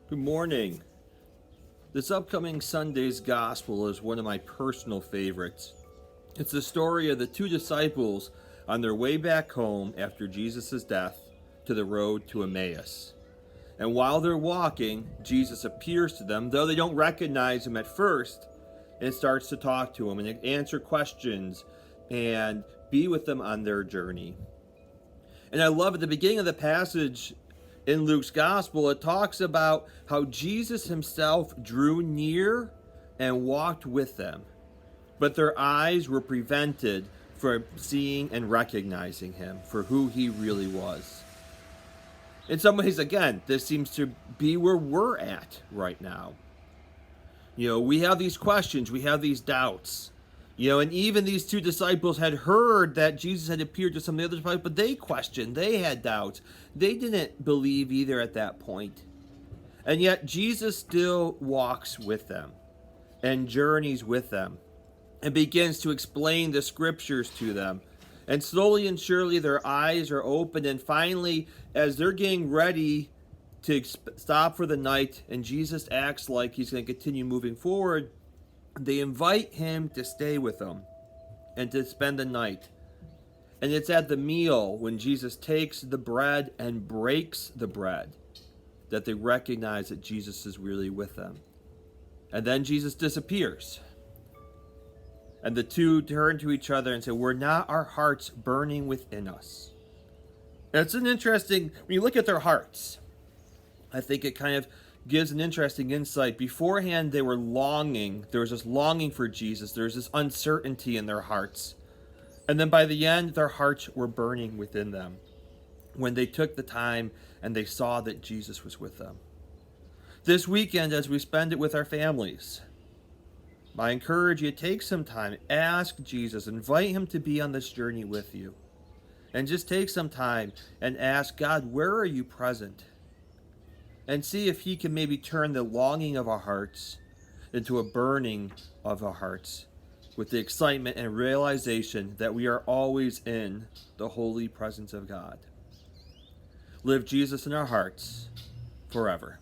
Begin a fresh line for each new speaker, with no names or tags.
Good morning. This upcoming Sunday's Gospel is one of my personal favorites. It's the story of the two disciples on their way back home after Jesus' death to the road to Emmaus. And while they're walking, Jesus appears to them, though they don't recognize him at first, and starts to talk to them and answer questions and be with them on their journey. And I love at the beginning of the passage in Luke's gospel, it talks about how Jesus himself drew near and walked with them, but their eyes were prevented from seeing and recognizing him for who he really was. In some ways, again, this seems to be where we're at right now. We have these questions, we have these doubts. And even these two disciples had heard that Jesus had appeared to some of the other disciples, but they questioned, they had doubts. They didn't believe either at that point. And yet Jesus still walks with them and journeys with them and begins to explain the scriptures to them. And slowly and surely their eyes are opened, and finally, as they're getting ready to stop for the night and Jesus acts like he's going to continue moving forward, they invite him to stay with them and to spend the night. And it's at the meal when Jesus takes the bread and breaks the bread that they recognize that Jesus is really with them. And then Jesus disappears. And the two turn to each other and say, "Were not our hearts burning within us?" And it's an interesting, when you look at their hearts, I think it kind of gives an interesting insight. Beforehand, they were longing. There was this longing for Jesus. There was this uncertainty in their hearts. And then by the end, their hearts were burning within them when they took the time and they saw that Jesus was with them. This weekend, as we spend it with our families, I encourage you to take some time, ask Jesus, invite him to be on this journey with you. And just take some time and ask God, where are you present? And see if he can maybe turn the longing of our hearts into a burning of our hearts with the excitement and realization that we are always in the holy presence of God. Live Jesus in our hearts forever.